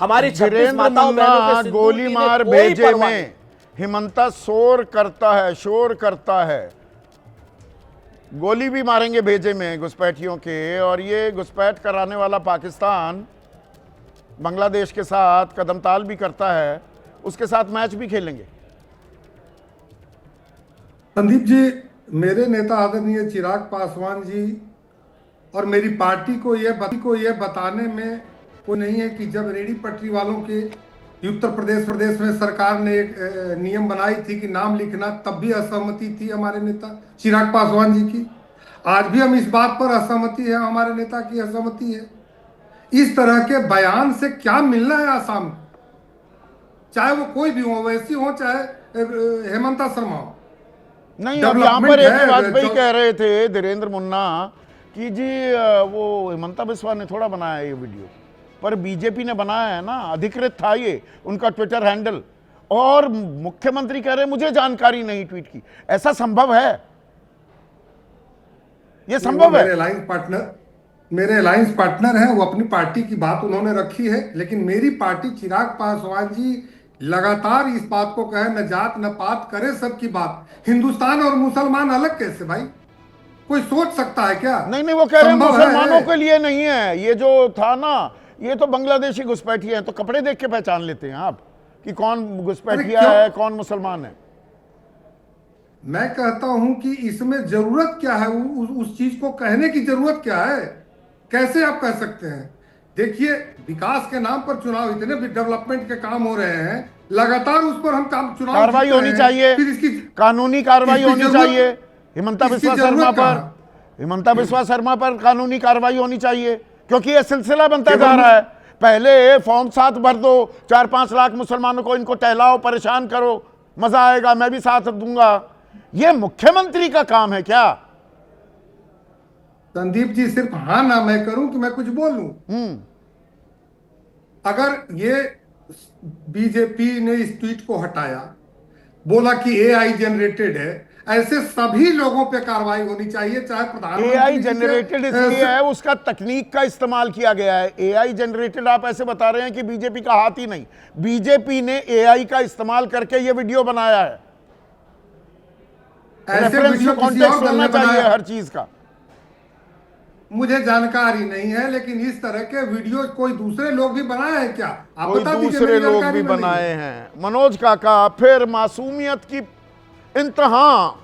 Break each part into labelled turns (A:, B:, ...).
A: हमारी 26
B: वीरेंद्र
A: माताओं बहनों के
B: मुन्ना
A: सिंदूर
B: गोली
A: की
B: मार
A: कोई
B: भेजे
A: परवाह नहीं।
B: में हिमंता शोर करता है। गोली भी मारेंगे भेजे में घुसपैठियों के, और ये घुसपैठ कराने वाला पाकिस्तान बांग्लादेश के साथ कदमताल भी करता है, उसके साथ मैच भी खेलेंगे।
C: संदीप जी, मेरे नेता आदरणीय चिराग पासवान जी और मेरी पार्टी को यह बताने में कोई नहीं है कि जब रेहड़ी पटरी वालों के उत्तर प्रदेश में सरकार ने एक नियम बनाई थी कि नाम लिखना, तब भी असहमति थी हमारे नेता चिराग पासवान जी की। आज भी हम इस बात पर असहमति है, हमारे नेता की असहमति है। इस तरह के बयान से क्या मिलना है आसाम को, चाहे वो कोई भी हो, वैसी हो चाहे हेमंता शर्मा हो।
B: नहीं, अब यहां पर एक वाजपेयी
C: जो
B: कह रहे थे, धीरेन्द्र मुन्ना, कि जी वो हेमंता बिस्वा ने थोड़ा बनाया ये वीडियो, पर बीजेपी ने बनाया है ना, अधिकृत था ये उनका ट्विटर हैंडल, और मुख्यमंत्री कह रहे मुझे जानकारी नहीं ट्वीट की। ऐसा संभव है? ये संभव है?
C: मेरे अलायंस पार्टनर हैं, वो अपनी पार्टी की बात उन्होंने रखी है, लेकिन मेरी पार्टी चिराग पासवान जी लगातार इस बात को कहे, न जात न पात, करे सबकी बात। हिंदुस्तान और मुसलमान अलग कैसे भाई? कोई सोच सकता है क्या?
B: नहीं, वो कह रहे हैं मुसलमानों
C: है।
B: के लिए नहीं है ये जो था ना, ये तो बांग्लादेशी घुसपैठिए हैं, तो कपड़े देख के पहचान लेते हैं आप कि कौन घुसपैठिया है, कौन मुसलमान है।
C: मैं कहता हूं कि इसमें जरूरत क्या है, उस चीज को कहने की जरूरत क्या है? कैसे आप कह सकते हैं? देखिए, विकास के नाम पर चुनाव, इतने भी डेवलपमेंट के काम हो रहे हैं, लगातार उस पर हम काम चुनाव
B: कार्रवाई होनी चाहिए,
C: फिर इसकी
B: कानूनी कार्रवाई होनी चाहिए। हिमंता बिस्वा शर्मा पर कानूनी कार्रवाई होनी चाहिए, क्योंकि ये सिलसिला बनता जा रहा है। पहले फॉर्म 7 भर दो, 4-5 लाख मुसलमानों को इनको टहलाओ, परेशान करो, मजा आएगा, मैं भी साथ दूंगा। ये मुख्यमंत्री का काम है क्या?
C: संदीप जी, सिर्फ हाँ ना मैं करूं कि मैं कुछ बोलूं? अगर ये बीजेपी ने इस ट्वीट को हटाया, बोला कि एआई जनरेटेड है, ऐसे सभी लोगों पे कार्रवाई होनी चाहिए, चाहे प्रधानमंत्री।
B: एआई जनरेटेड इसलिए है, उसका तकनीक का इस्तेमाल किया गया है। एआई जनरेटेड आप ऐसे बता रहे हैं कि बीजेपी का हाथ ही नहीं। बीजेपी ने एआई का इस्तेमाल करके ये वीडियो बनाया है। रेफरेंस टू कॉन्टेक्स्ट होना चाहिए हर चीज का।
C: मुझे जानकारी नहीं है, लेकिन इस तरह के वीडियो कोई दूसरे लोग भी बनाए हैं क्या? आप बता दीजिए,
B: दूसरे लोग भी बनाए हैं। मनोज काका, फिर मासूमियत की इंतहा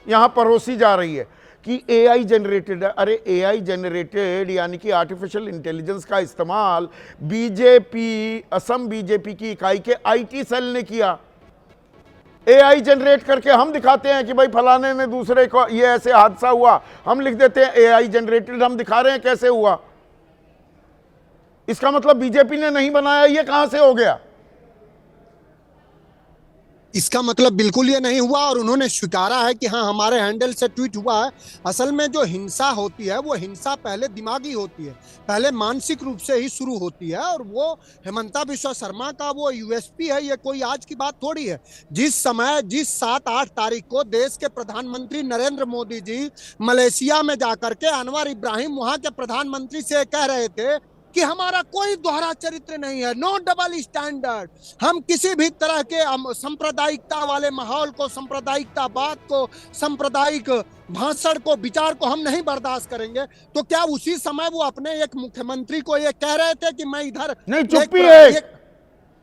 B: यहां परोसी जा रही है कि एआई जनरेटेड है। अरे एआई जनरेटेड यानी कि आर्टिफिशियल इंटेलिजेंस का इस्तेमाल बीजेपी, असम बीजेपी की इकाई के आईटी सेल ने किया। एआई जनरेट करके हम दिखाते हैं कि भाई फलाने ने दूसरे को, ये ऐसे हादसा हुआ, हम लिख देते हैं एआई जनरेटेड, हम दिखा रहे हैं कैसे हुआ। इसका मतलब बीजेपी ने नहीं बनाया, ये कहां से हो गया?
D: इसका मतलब बिल्कुल ये नहीं हुआ, और उन्होंने स्वीकारा है कि हाँ, हमारे हैंडल से ट्वीट हुआ है। असल में जो हिंसा होती है, वो हिंसा पहले दिमागी होती है, पहले मानसिक रूप से ही शुरू होती है, और वो हेमंता बिस्वा शर्मा का वो यूएसपी है। ये कोई आज की बात थोड़ी है। जिस 7-8 तारीख को देश के प्रधानमंत्री नरेंद्र मोदी जी मलेशिया में जाकर के अनवर इब्राहिम, वहां के प्रधानमंत्री से कह रहे थे कि हमारा कोई दोहरा चरित्र नहीं है, नो डबल स्टैंडर्ड, हम किसी भी तरह के सांप्रदायिकता वाले माहौल को, सांप्रदायिकतावाद को, सांप्रदायिक भाषण को, विचार को हम नहीं बर्दाश्त करेंगे। तो क्या उसी समय वो अपने एक मुख्यमंत्री को ये कह रहे थे कि मैं इधर
B: नहीं, चुप्पी है,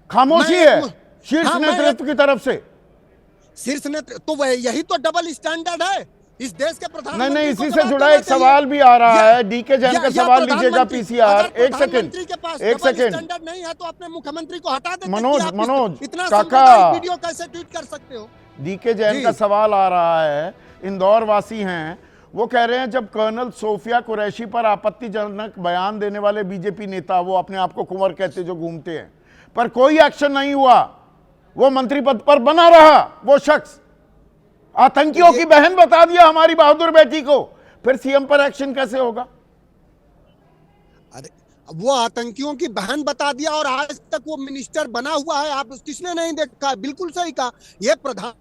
B: खामोशी है शीर्ष नेतृत्व की तरफ से।
D: शीर्ष नेतृत्व तो यही तो डबल स्टैंडर्ड है इस देश के प्रधानमंत्री।
B: नहीं, इसी से जुड़ा एक सवाल भी आ रहा है। डीके जैन का सवाल लीजिएगा पीसीआर। एक सेकंड
D: स्टैंडर्ड नहीं है तो अपने मुख्यमंत्री को हटा देते।
B: मनोज
D: इतना
B: काका,
D: वीडियो कैसे ट्वीट कर सकते हो?
B: डीके जैन का सवाल आ रहा है, इंदौर वासी हैं, वो कह रहे हैं जब कर्नल सोफिया कुरैशी पर आपत्तिजनक बयान देने वाले बीजेपी नेता, वो अपने आप को कुंवर कहते जो घूमते हैं, पर कोई एक्शन नहीं हुआ, वो मंत्री पद पर बना रहा, वो शख्स आतंकियों की बहन बता दिया हमारी बहादुर बेटी को, फिर सीएम पर एक्शन कैसे होगा?
D: अरे वो आतंकियों की बहन बता दिया और आज तक वो मिनिस्टर बना हुआ है। आप किसने नहीं देखा? बिल्कुल सही कहा। ये प्रधान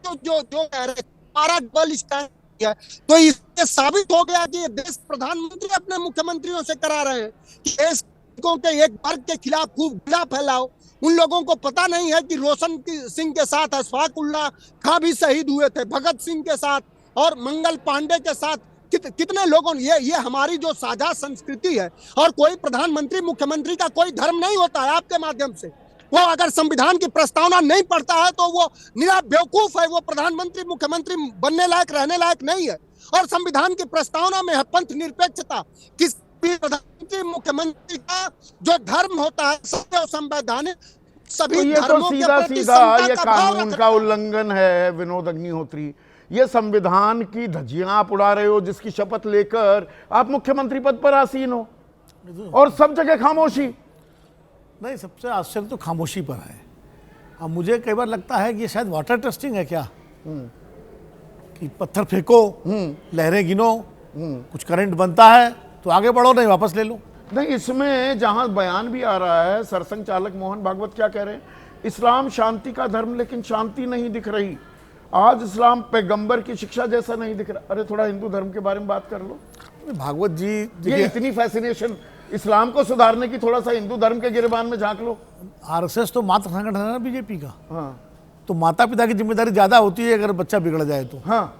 D: जो कह रहे हमारा डबल स्टैंडर्ड है, तो इससे साबित हो गया कि ये देश प्रधानमंत्री अपने मुख्यमंत्रियों से करा रहे हैं कि देश नागरिकों के एक वर्ग के खिलाफ खूब गिला फैलाओ। उन लोगों को पता नहीं है कि रोशन सिंह के साथ अशफाक उल्लाह खां भी शहीद हुए थे, भगत सिंह के साथ और मंगल पांडे के साथ कितने लोगों ने। ये हमारी जो साझा संस्कृति है। और कोई प्रधानमंत्री मुख्यमंत्री का कोई धर्म नहीं होता है आपके माध्यम से। वो अगर संविधान की प्रस्तावना नहीं पढ़ता है तो वो निरा बेवकूफ है, वो प्रधानमंत्री मुख्यमंत्री बनने लायक रहने लायक नहीं है। और संविधान की प्रस्तावना में है पंथ निरपेक्षता। किस भी प्रधानमंत्री मुख्यमंत्री का जो धर्म होता है संवैधानिक सभी
B: तो ये तो
D: धर्मों के
B: सीधा
D: प्रति
B: सीधा
D: समता
B: ये
D: का भाव
B: कानून
D: रखता
B: का
D: है।
B: उल्लंघन है विनोद अग्निहोत्री। ये संविधान की धज्जियां आप उड़ा रहे हो, जिसकी शपथ लेकर आप मुख्यमंत्री पद पर आसीन हो और सब जगह खामोशी।
A: नहीं, सबसे आश्चर्य तो खामोशी पर है। अब मुझे कई बार लगता है कि ये शायद वाटर टेस्टिंग है क्या, कि पत्थर फेंको, लहरें गिनो, कुछ करंट बनता है तो आगे बढ़ो, नहीं वापस ले लो।
B: नहीं, इसमें जहां बयान भी आ रहा है, सरसंघ चालक मोहन भागवत क्या कह रहे हैं, इस्लाम शांति का धर्म, लेकिन शांति नहीं दिख रही। आज इस्लाम पैगंबर की शिक्षा जैसा नहीं दिख रहा। अरे थोड़ा हिंदू धर्म के बारे में बात कर लो।
A: भागवत जी
B: ये इतनी फैसिनेशन इस्लाम को सुधारने की, थोड़ा सा हिंदू धर्म के गिरबान में झांक लो।
A: आरएसएस तो मातृ संगठन है ना बीजेपी का,
B: हाँ
A: तो माता पिता की जिम्मेदारी ज्यादा होती है अगर बच्चा बिगड़ जाए तो।
B: हाँ,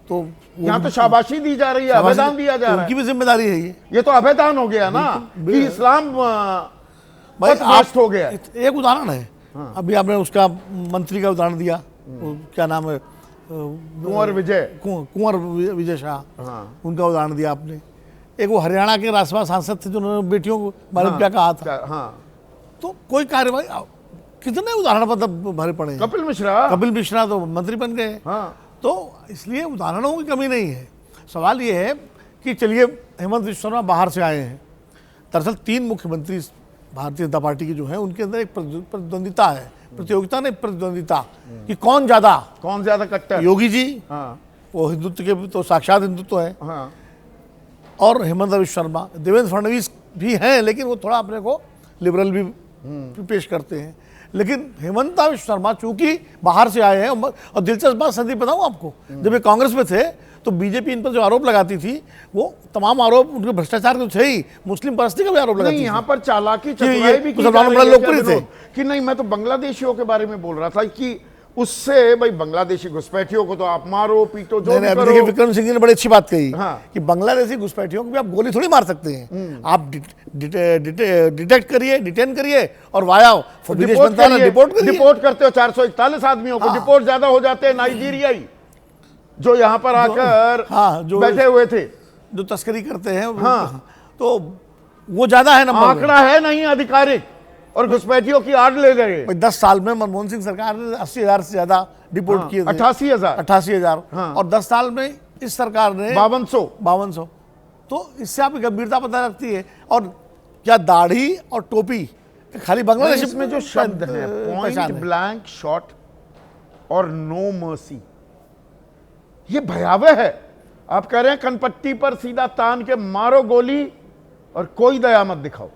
A: तो
B: यहाँ तो शाबाशी दी जा रही है, अभयदान दिया जा रहा
A: उनकी
B: है।
A: भी जिम्मेदारी है ये।
B: तो अभयदान हो गया ना कि इस्लाम
A: भाई
B: पथभ्रष्ट हो गया।
A: एक उदाहरण है, अभी आपने उसका मंत्री का उदाहरण दिया, वो क्या नाम है,
B: कुंवर विजय,
A: कुंवर विजय शाह,
B: हाँ।
A: उनका उदाहरण दिया आपने। एक वो हरियाणा के राज्यसभा सांसद थे जिन्होंने बेटियों को बारे में क्या कहा था।
B: हाँ,
A: तो कोई कार्रवाई, कितने उदाहरण मतलब भरे पड़े हैं।
B: कपिल मिश्रा
A: तो मंत्री बन गए।
B: हाँ।
A: तो इसलिए उदाहरणों की कमी नहीं है। सवाल ये है कि चलिए हेमंत विश्व शर्मा बाहर से आए हैं। दरअसल 3 मुख्यमंत्री भारतीय जनता पार्टी के जो है उनके अंदर एक प्रतिद्वंदिता है, प्रतियोगिता नहीं प्रतिद्वंदिता, कि कौन ज्यादा
B: कट्टर।
A: योगी जी,
B: हाँ,
A: वो हिंदुत्व के तो साक्षात हिंदुत्व है,
B: हाँ,
A: और हेमंत विश्व शर्मा। देवेंद्र फडणवीस भी हैं लेकिन वो थोड़ा अपने को लिबरल भी पेश करते हैं। लेकिन हेमंत विश्व शर्मा चूंकि बाहर से आए हैं, और दिलचस्प बात संदीप बताऊं आपको, जब ये कांग्रेस में थे तो बीजेपी इन पर जो आरोप लगाती थी वो तमाम आरोप उनके भ्रष्टाचार के थे ही, मुस्लिम परस्ती का भी आरोप लगाती
B: नहीं,
A: थी।
B: यहाँ पर चालाकी
A: ये
B: चतुराई भी की जा
A: मुसलमानों में
B: रही है
A: लोकप्रिय
B: क्या
A: थे।
B: विनोद? कि नहीं, मैं तो बांग्लादेशियों के बारे में बोल रहा था कि उससे भाई बांग्लादेशी घुसपैठियों को तो आप मारो पीटो जो भी
A: अभी
B: करो।
A: देखिए विक्रम सिंह जी ने बड़ी अच्छी बात कही,
B: हाँ।
A: कि बांग्लादेशी घुसपैठियों को भी आप गोली थोड़ी मार सकते हैं। आप डिटेक्ट करिए, डिटेन करिए और वाया विदेश मंत्रालय
B: डिपोर्ट करते हो 441 आदमियों को। डिपोर्ट ज्यादा हो जाते हैं नाइजीरियाई जो यहाँ पर आकर
A: जो
B: बैठे हुए थे,
A: जो तस्करी करते हैं।
B: हाँ।
A: तो वो ज्यादा है नंबर।
B: आंकड़ा है नहीं आधिकारिक, और घुसपैठियों की आड़ ले गए।
A: 10 साल में मनमोहन सिंह सरकार ने 80,000 से ज्यादा डिपोर्ट किए थे।
B: 88,000।
A: हाँ। और 10 साल में इस सरकार ने
B: 5200।
A: तो इससे आपकी गंभीरता पता लगती है। और क्या दाढ़ी और टोपी खाली बांग्लादेश
B: इसमें जो शब्द है पॉइंट ब्लैंक शॉट और नो मर्सी, ये भयावह है। आप कह रहे हैं कनपट्टी पर सीधा तान के मारो गोली और कोई दया मत दिखाओ।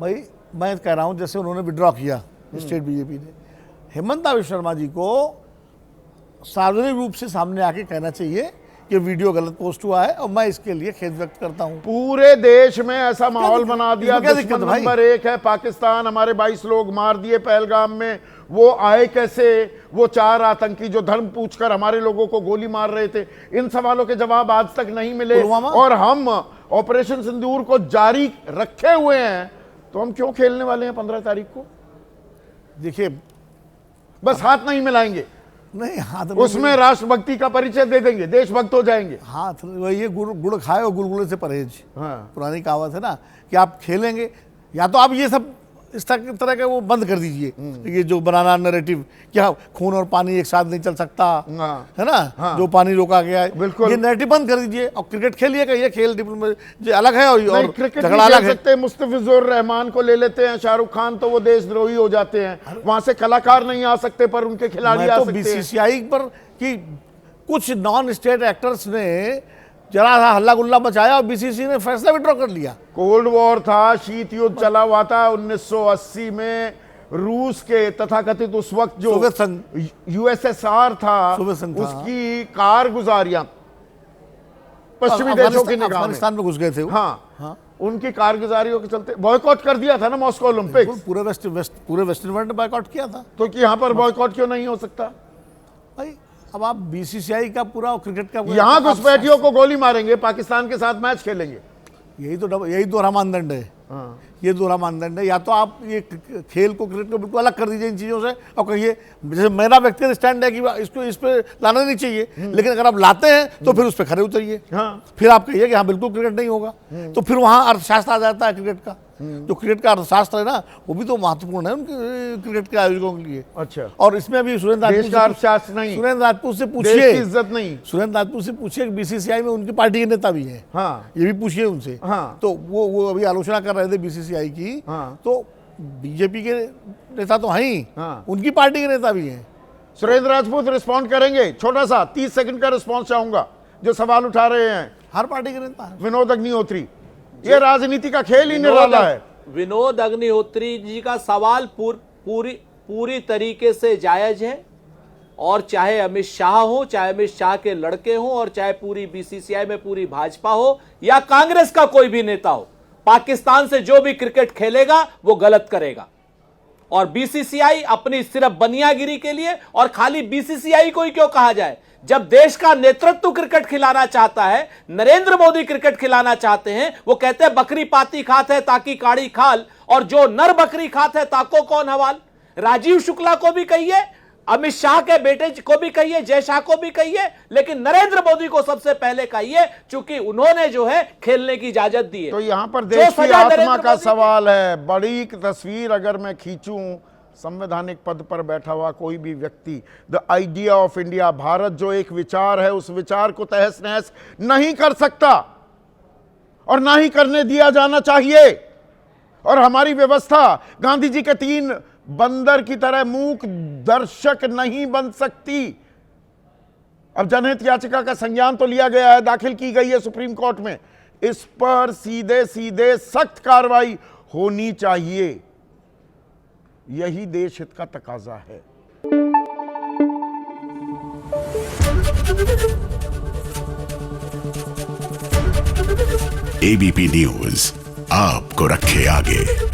A: भाई मैं कह रहा हूं जैसे उन्होंने विड्रॉ किया स्टेट बीजेपी ने, हेमंत विश्व शर्मा जी को सार्वजनिक रूप से सामने आके कहना चाहिए कि वीडियो गलत पोस्ट हुआ है और मैं इसके लिए खेद व्यक्त करता हूं।
B: पूरे देश में ऐसा माहौल बना दिया।
A: क्या दिक्कत
B: दुश्मन
A: भाई?
B: नंबर 1 है पाकिस्तान। हमारे 22 लोग मार दिए पहलगाम में। वो आए कैसे? वो 4 आतंकी जो धर्म पूछकर हमारे लोगों को गोली मार रहे थे। इन सवालों के जवाब आज तक नहीं मिले और हम ऑपरेशन सिंदूर को जारी रखे हुए हैं। तो हम क्यों खेलने वाले हैं 15 तारीख को?
A: देखिए,
B: बस हाथ नहीं मिलाएंगे,
A: नहीं हाथ
B: उसमें राष्ट्रभक्ति का परिचय दे देंगे, देशभक्त हो जाएंगे।
A: हाथ ये गुड़ खाए और गुलगुले से परहेज।
B: हाँ।
A: पुरानी कहावत है ना कि आप खेलेंगे, या तो आप ये सब इस तरह के वो बंद कर दीजिए, ये जो बनाना नैरेटिव क्या खून और पानी एक साथ नहीं चल सकता, है ना।
B: हाँ।
A: जो पानी रोका गया है,
B: बिल्कुल।
A: ये नैरेटिव बंद कर दीजिए और क्रिकेट खेलिएगा। ये खेल जो अलग है और
B: क्रिकेट
A: झगड़ा अलग है।
B: सकते। मुस्तफिजुर रहमान को ले लेते हैं, शाहरुख खान, तो वो देशद्रोही हो जाते हैं। वहां से कलाकार नहीं आ सकते पर उनके खिलाड़ी आ सकते हैं।
A: बीसीसीआई पर कि कुछ नॉन स्टेट एक्टर्स ने जरा सा हल्ला गुल्ला मचाया और बीसीसीआई ने फैसला विड्रॉ कर लिया।
B: कोल्ड वॉर था, शीत युद्ध चला हुआ था 1980 में। रूस के तथाकथित उस वक्त जो
A: सोवियत संघ,
B: यूएसएसआर था, उसकी कारगुजारियां पश्चिमी देशों की निगाह में
A: अफगानिस्तान में घुस गए थे वो।
B: हाँ,
A: हाँ।
B: उनकी कारगुजारियों के चलते बॉयकॉट कर दिया था ना मॉस्को ओलंपिक्स।
A: पूरे वेस्टर्न वर्ल्ड ने बॉयकॉट किया था।
B: तो कि यहाँ पर बॉयकॉट क्यों नहीं हो सकता?
A: भाई अब आप बीसीसीआई का पूरा क्रिकेट का
B: यहाँ घुसपैठियों को गोली मारेंगे, पाकिस्तान के साथ मैच खेलेंगे।
A: यही दोहरा मानदंड है।
B: हाँ।
A: ये दोहरा मानदंड है। या तो आप ये खेल को, क्रिकेट को बिल्कुल अलग कर दीजिए इन चीज़ों से और कहिए, जैसे मेरा व्यक्तिगत स्टैंड है कि इसको इस पे लाना नहीं चाहिए, लेकिन अगर आप लाते हैं तो फिर उस पर खड़े उतरिए।
B: हाँ।
A: फिर आप कहिए कि हाँ बिल्कुल क्रिकेट नहीं होगा, तो फिर वहाँ अर्थशास्त्र आ जाता है क्रिकेट का। जो क्रिकेट का अर्थशास्त्र है ना, वो भी तो महत्वपूर्ण है उनके क्रिकेट के आयोजकों के लिए।
B: अच्छा।
A: और इसमें अभी सुरेंद्र
B: देश का अर्थशास्त्र नहीं,
A: सुरेंद्र राजपूत से
B: देश
A: पूछिए,
B: की इज्जत नहीं।
A: सुरेंद्र राजपूत से पूछिए कि बीसीसीआई में उनकी पार्टी के नेता भी हैं।
B: हाँ।
A: ये भी पूछिए उनसे।
B: हाँ।
A: तो वो अभी आलोचना कर रहे थे बीसीसीआई की।
B: हाँ।
A: तो बीजेपी के नेता तो हैं ही,
B: हाँ।
A: उनकी पार्टी के नेता भी हैं।
B: सुरेंद्र राजपूत रिस्पॉन्ड करेंगे? छोटा सा 30 सेकंड का रिस्पॉन्स चाहूंगा जो सवाल उठा रहे हैं।
A: हर पार्टी के नेता हैं।
B: विनोद अग्निहोत्री, ये राजनीति का खेल ही निराला है।
E: विनोद अग्निहोत्री जी का सवाल पूरी तरीके से जायज है, और चाहे अमित शाह हो, चाहे अमित शाह के लड़के हो, और चाहे पूरी बीसीसीआई में पूरी भाजपा हो या कांग्रेस का कोई भी नेता हो, पाकिस्तान से जो भी क्रिकेट खेलेगा वो गलत करेगा। और बीसीसीआई अपनी सिर्फ बनियागिरी के लिए, और खाली बीसीसीआई को ही क्यों कहा जाए, जब देश का नेतृत्व क्रिकेट खिलाना चाहता है, नरेंद्र मोदी क्रिकेट खिलाना चाहते हैं, वो कहते हैं बकरी पाती खात है ताकि काड़ी खाल, और जो नर बकरी खात है ताको कौन हवाल। राजीव शुक्ला को भी कहिए, अमित शाह के बेटे को भी कहिए, जय शाह को भी कहिए, लेकिन नरेंद्र मोदी को सबसे पहले कहिए, क्योंकि उन्होंने जो है खेलने की इजाजत दी है।
B: तो यहाँ पर देश की आत्मा का सवाल है। बड़ी तस्वीर अगर मैं खींचूं, संवैधानिक पद पर बैठा हुआ कोई भी व्यक्ति, the idea of India, Bharat जो एक विचार है, उस विचार को तहस नहस नहीं कर सकता और ना ही करने दिया जाना चाहिए। और हमारी व्यवस्था गांधी जी के 3 बंदर की तरह मूक दर्शक नहीं बन सकती। अब जनहित याचिका का संज्ञान तो लिया गया है, दाखिल की गई है सुप्रीम कोर्ट में, इस पर सीधे सीधे सख्त कार्रवाई होनी चाहिए। यही देश हित का तकाजा है।
F: एबीपी न्यूज आपको रखे आगे।